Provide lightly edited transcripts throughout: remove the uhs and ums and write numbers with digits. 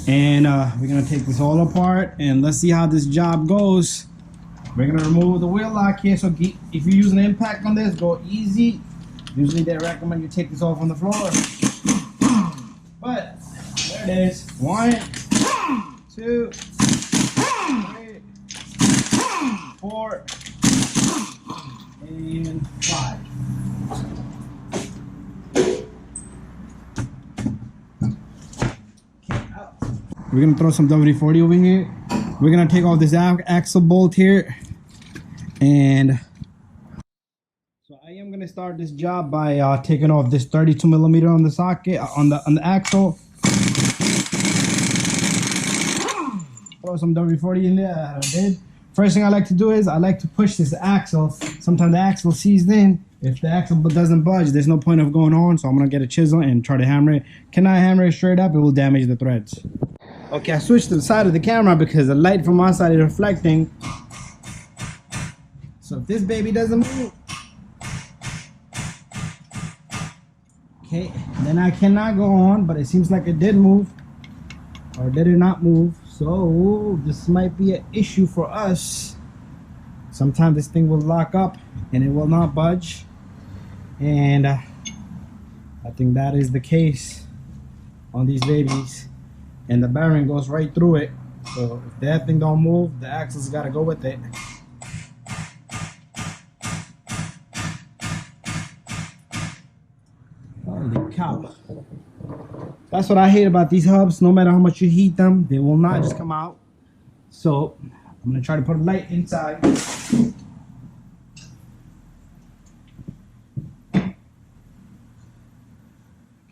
And we're gonna take this all apart and let's see how this job goes. We're gonna remove the wheel lock here. So if you're using impact on this, go easy. Usually they recommend you take this off on the floor, but there it is. 1, 2, 3, 4, and 5. We're gonna throw some WD-40 over here. We're gonna take off this axle bolt here, and so I am gonna start this job by taking off this 32mm on the socket on the axle. Throw some WD-40 in there. I did. First thing I like to do is I like to push this axle. Sometimes the axle seized in. If the axle doesn't budge, there's no point of going on. So I'm gonna get a chisel and try to hammer it. Can I hammer it straight up? It will damage the threads. Okay, I switched to the side of the camera because the light from my side is reflecting. So if this baby doesn't move, okay, then I cannot go on. But it seems like it did move, or did it not move? So this might be an issue for us. Sometimes this thing will lock up and it will not budge, and I think that is the case on these babies. And the bearing goes right through it. So if that thing don't move, the axle's got to go with it. Holy cow. That's what I hate about these hubs. No matter how much you heat them, they will not just come out. So I'm going to try to put a light inside. Okay,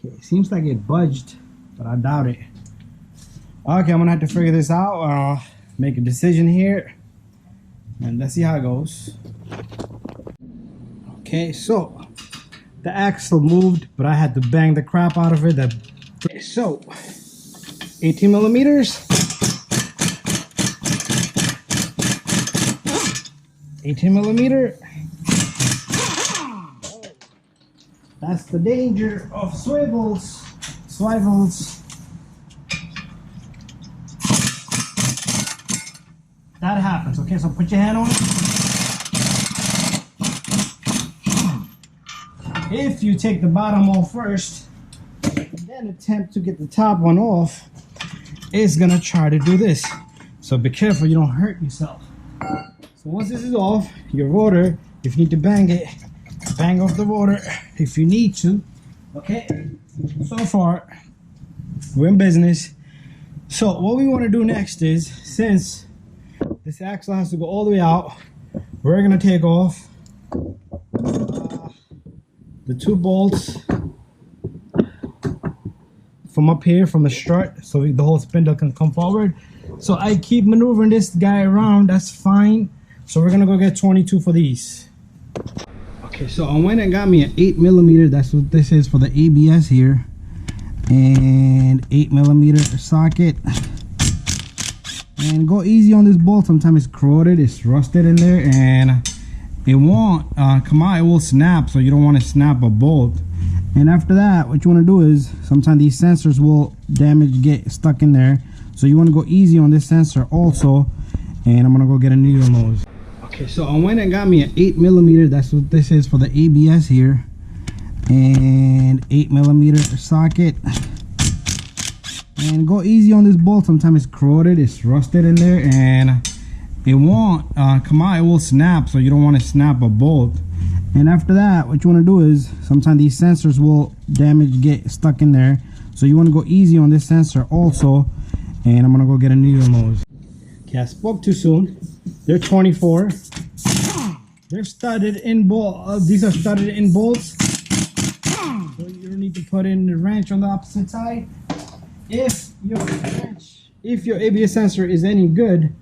it seems like it budged, but I doubt it. Okay, I'm gonna have to figure this out, make a decision here, and let's see how it goes. Okay, so the axle moved, but I had to bang the crap out of it. Okay, so 18mm, 18mm. That's the danger of swivels. That happens. Okay, so put your hand on it. If you take the bottom off first and then attempt to get the top one off, it's gonna try to do this. So be careful you don't hurt yourself. So once this is off, your rotor, if you need to bang it, bang off the rotor if you need to. Okay, so far we're in business. So what we want to do next is, since this axle has to go all the way out, we're gonna take off the 2 bolts from up here from the strut, so the whole spindle can come forward. So I keep maneuvering this guy around. That's fine. So we're gonna go get 22 for these. Okay, so I went and got me an 8mm. That's what this is for the ABS here, and 8mm socket. And go easy on this bolt. Sometimes it's corroded, it's rusted in there, and it won't come out. It will snap, so you don't want to snap a bolt. And after that, what you want to do is, sometimes these sensors will get stuck in there, so you want to go easy on this sensor also. And I'm gonna go get a needle nose. Okay, so I went and got me an 8mm. That's what this is for the ABS here, and 8mm socket. And go easy on this bolt. Sometimes it's corroded, it's rusted in there, and it won't come out. It will snap, so you don't want to snap a bolt. And after that, what you want to do is, sometimes these sensors will get stuck in there, so you want to go easy on this sensor also. And I'm gonna go get a needle nose. Okay, I spoke too soon. They're 24. They're studded in bolt. These are studded in bolts, so you don't need to put in the wrench on the opposite side. If your ABS sensor is any good,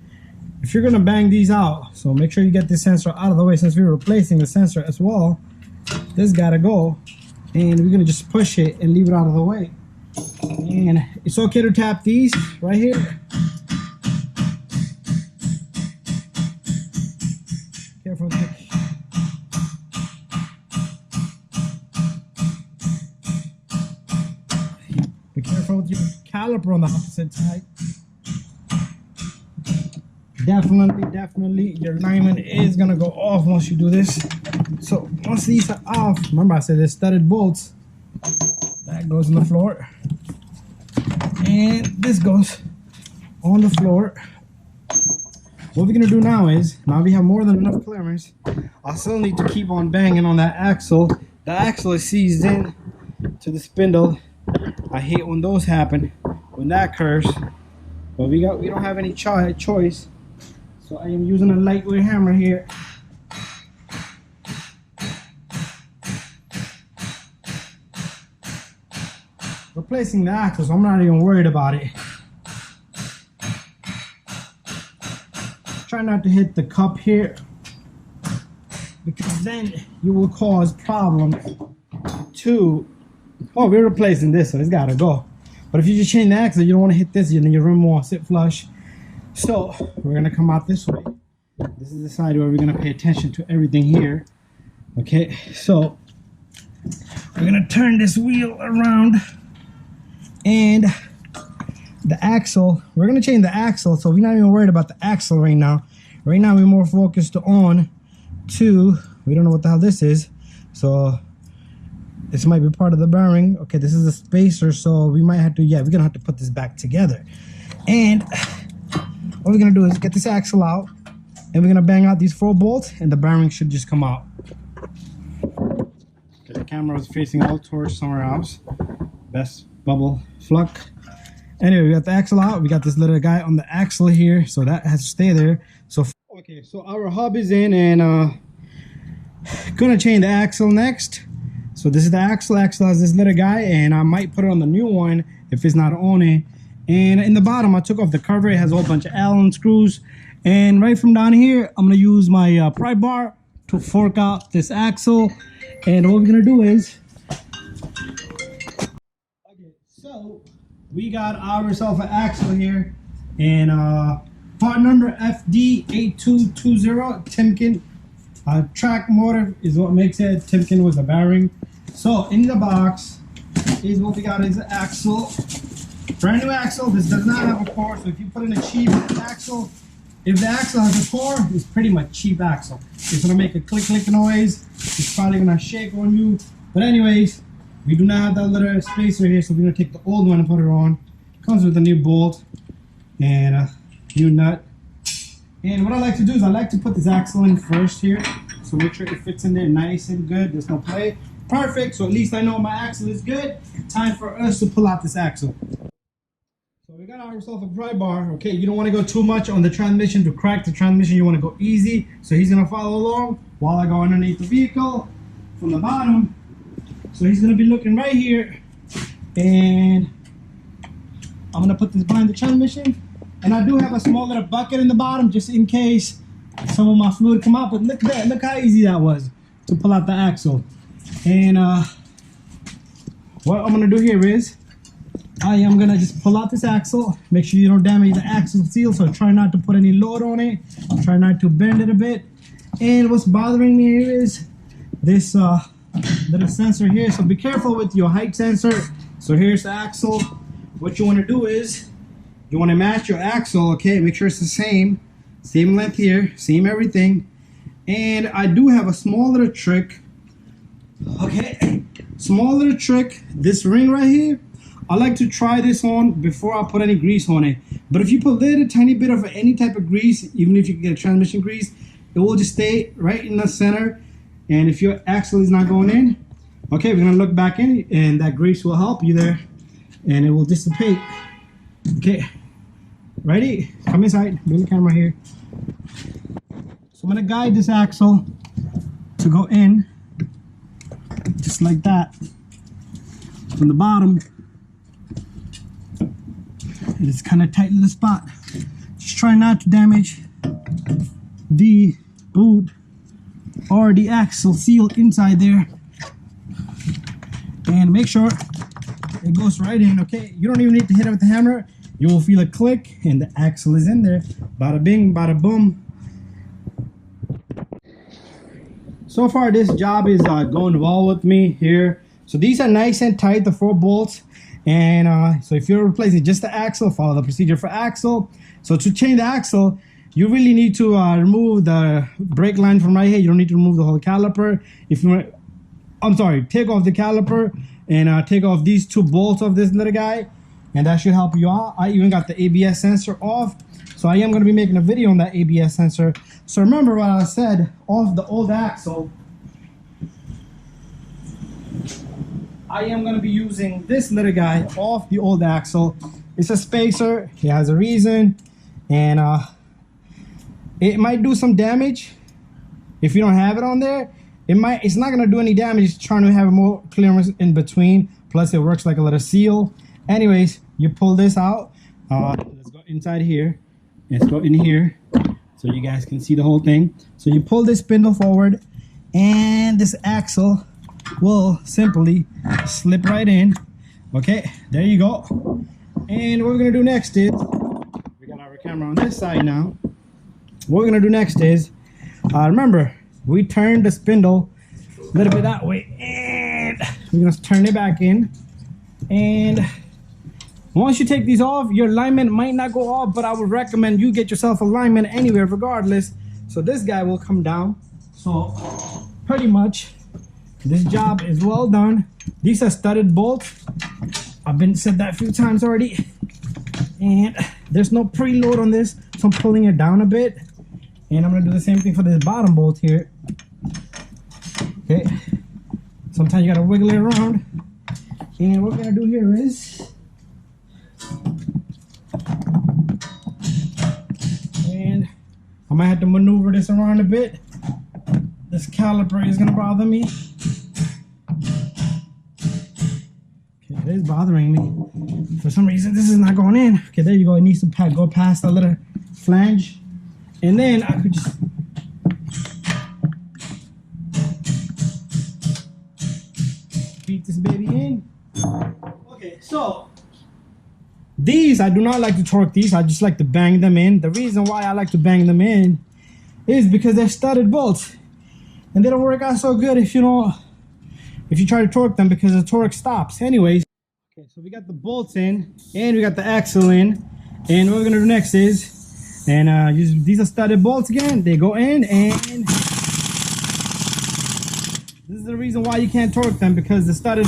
if you're gonna bang these out, so make sure you get this sensor out of the way. Since we're replacing the sensor as well, this gotta go, and we're gonna just push it and leave it out of the way. And it's okay to tap these right here. Careful. Be careful with your caliper on the opposite side. Definitely your alignment is gonna go off once you do this. So once these are off, remember I said they're studded bolts. That goes on the floor, and this goes on the floor. What we're gonna do now is, now we have more than enough clearance, I still need to keep on banging on that axle. The axle is seized in to the spindle. I hate when those happen, when that curves. But we don't have any choice. So I am using a lightweight hammer here. Replacing the axle, so I'm not even worried about it. Try not to hit the cup here, because then you will cause problems to... Oh, we're replacing this, so it's gotta go. But if you just change the axle, you don't want to hit this, and then your rim won't sit flush. So we're gonna come out this way. This is the side where we're gonna pay attention to everything here. Okay, so we're gonna turn this wheel around, and the axle, we're gonna change the axle, so we're not even worried about the axle right now. Right now we're more focused on we don't know what the hell this is, so this might be part of the bearing. Okay, this is a spacer, so we might have to, we're gonna have to put this back together. And what we're gonna do is get this axle out, and we're gonna bang out these 4 bolts, and the bearing should just come out. Okay, the camera was facing all towards somewhere else. Best bubble fluck. Anyway, we got the axle out. We got this little guy on the axle here, so that has to stay there. So okay, so our hub is in, and gonna change the axle next. So this is the axle. Axle has this little guy, and I might put it on the new one if it's not on it. And in the bottom, I took off the cover. It has a whole bunch of Allen screws. And right from down here, I'm gonna use my pry bar to fork out this axle. And what we're gonna do is, okay, so we got ourselves an axle here, and part number FD8220 Timken. Track motor is what makes it. Timken was a bearing. So in the box is what we got is the axle. Brand new axle. This does not have a core, so if you put in a cheap axle, if the axle has a core, it's pretty much cheap axle. It's gonna make a click noise. It's probably gonna shake on you. But anyways, we do not have that little spacer here, so we're gonna take the old one and put it on. Comes with a new bolt and a new nut. And what I like to do is I like to put this axle in first here, so make sure it fits in there nice and good. There's no play. Perfect. So at least I know my axle is good. Time for us to pull out this axle. So we got ourselves a pry bar. Okay, you don't want to go too much on the transmission to crack the transmission. You want to go easy. So he's gonna follow along while I go underneath the vehicle from the bottom. So he's gonna be looking right here, and I'm gonna put this behind the transmission. And I do have a small little bucket in the bottom just in case some of my fluid come out. But look at that, look how easy that was to pull out the axle. And what I'm gonna do here is I am gonna just pull out this axle. Make sure you don't damage the axle seal, so try not to put any load on it. Try not to bend it a bit. And what's bothering me here is this little sensor here, so be careful with your height sensor. So here's the axle. What you want to do is you want to match your axle, okay? Make sure it's the same length here, same everything. And I do have a small little trick, okay? Small little trick. This ring right here, I like to try this on before I put any grease on it. But if you put a little tiny bit of any type of grease, even if you get a transmission grease, it will just stay right in the center. And if your axle is not going in, okay, we're gonna look back in, and that grease will help you there, and it will dissipate. Okay, ready? Come inside, bring the camera here. So I'm gonna guide this axle to go in, just like that, from the bottom. It's kind of tight little spot. Just try not to damage the boot or the axle seal inside there, and make sure it goes right in. Okay, you don't even need to hit it with the hammer. You will feel a click and the axle is in there. Bada bing, bada boom. So far this job is going well with me here. So these are nice and tight, the 4 bolts, And so if you're replacing just the axle, follow the procedure for axle. So to change the axle, you really need to remove the brake line from right here. You don't need to remove the whole caliper. If you want, I'm sorry, take off the caliper and take off these 2 bolts of this little guy, and that should help you out. I even got the ABS sensor off, so I am going to be making a video on that ABS sensor. So remember what I said, off the old axle, I am going to be using this little guy off the old axle. It's a spacer. It has a reason, and it might do some damage if you don't have it on there. It's not going to do any damage. It's trying to have more clearance in between. Plus, it works like a little seal. Anyways, you pull this out. Let's go inside here. Let's go in here so you guys can see the whole thing. So you pull this spindle forward, and this axle will simply slip right in. Okay, there you go. And what we're going to do next is, we got our camera on this side now. What we're going to do next is, remember, we turned the spindle a little bit that way, and we're going to turn it back in. And once you take these off, your alignment might not go off, but I would recommend you get yourself alignment anywhere regardless. So this guy will come down. So pretty much this job is well done. These are studded bolts. I've been said that a few times already. And there's no preload on this, so I'm pulling it down a bit. And I'm gonna do the same thing for this bottom bolt here. Okay. Sometimes you gotta wiggle it around. And what we're gonna do here is, and I might have to maneuver this around a bit. This caliper is gonna bother me. Okay, it is bothering me. For some reason, this is not going in. Okay, there you go. It needs to go past a little flange. And then I could just beat this baby in. Okay, so these, I do not like to torque these. I just like to bang them in. The reason why I like to bang them in is because they're studded bolts, and they don't work out so good if you try to torque them, because the torque stops. Anyways, okay, so we got the bolts in and we got the axle in, and what we're gonna do next is, and these are studded bolts again. They go in, and this is the reason why you can't torque them, because the studded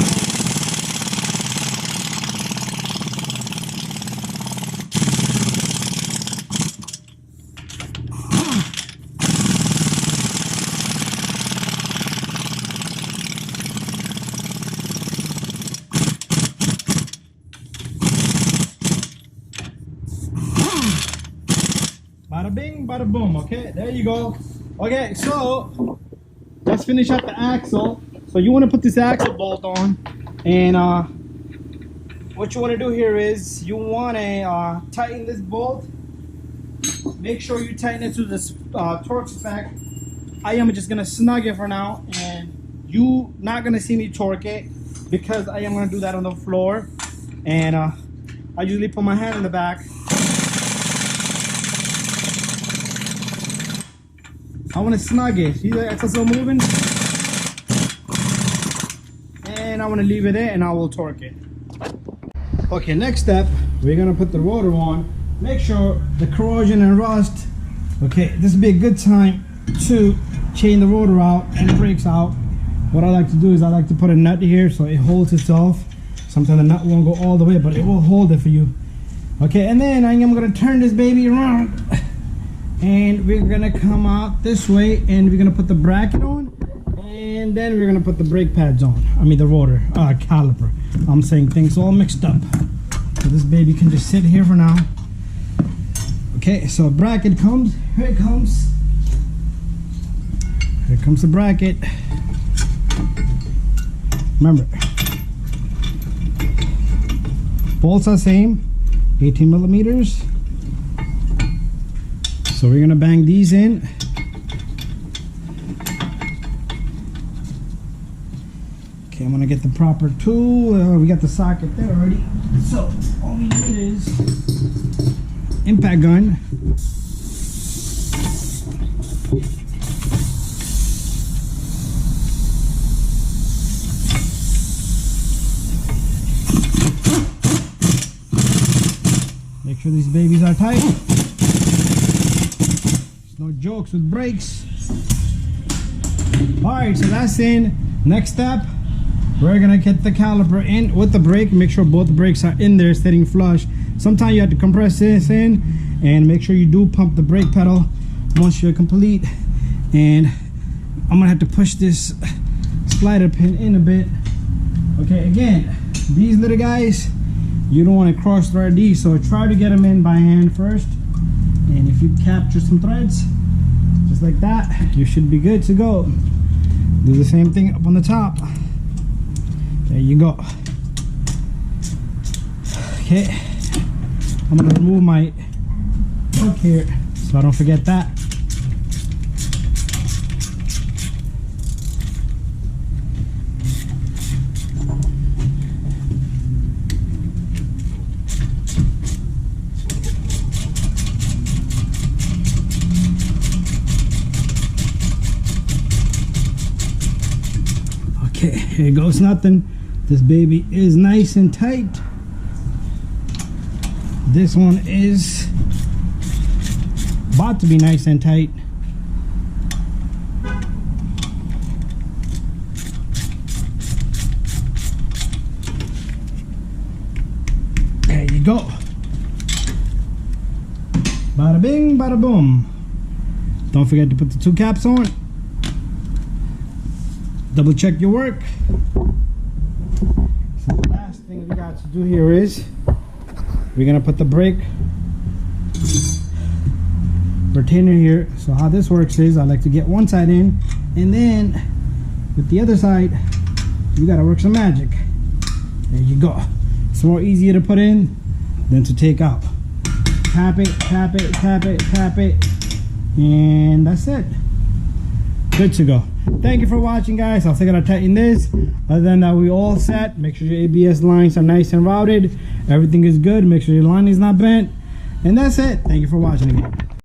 bada bing, bada boom. Okay, there you go. Okay, so let's finish up the axle. So you want to put this axle bolt on, and what you want to do here is you want to tighten this bolt. Make sure you tighten it to this torque spec. I am just gonna snug it for now, and you not gonna see me torque it, because I am gonna do that on the floor. And I usually put my hand in the back. I want to snug it. See the axle still moving? And I want to leave it there, and I will torque it. Okay, next step, we're going to put the rotor on. Make sure the corrosion and rust. Okay, this would be a good time to chain the rotor out and the brakes out. What I like to do is I like to put a nut here so it holds itself. Sometimes the nut won't go all the way, but it will hold it for you. Okay, and then I am going to turn this baby around. And we're gonna come out this way, and we're gonna put the bracket on, and then we're gonna put the brake pads on. I mean the rotor, caliper. I'm saying things all mixed up. So this baby can just sit here for now. Okay, so bracket comes. Here it comes. Here comes the bracket. Remember, bolts are same, 18 millimeters. So we're gonna bang these in. Okay, I'm gonna get the proper tool. We got the socket there already. So all we need is impact gun. Make sure these babies are tight. There's no jokes with brakes. Alright, so that's in. Next step, we're gonna get the caliper in with the brake. Make sure both brakes are in there sitting flush. Sometimes you have to compress this in, and make sure you do pump the brake pedal once you're complete. And I'm gonna have to push this slider pin in a bit. Okay, again, these little guys, you don't want to cross thread these, so try to get them in by hand first. And if you capture some threads just like that, you should be good to go. Do the same thing up on the top. There you go. Okay, I'm gonna remove my hook here so I don't forget that. Okay, here goes nothing. This baby is nice and tight. This one is about to be nice and tight. There you go. Bada bing, bada boom. Don't forget to put the 2 caps on. Double check your work. So the last thing we got to do here is we're gonna put the brake retainer here. So how this works is I like to get one side in, and then with the other side you gotta work some magic. There you go. It's more easier to put in than to take out. Tap it, tap it, tap it, tap it, and that's it. Good to go. Thank you for watching, guys. I'll take it to tighten this. Other than that, we all set. Make sure your ABS lines are nice and routed. Everything is good. Make sure your line is not bent. And that's it. Thank you for watching again.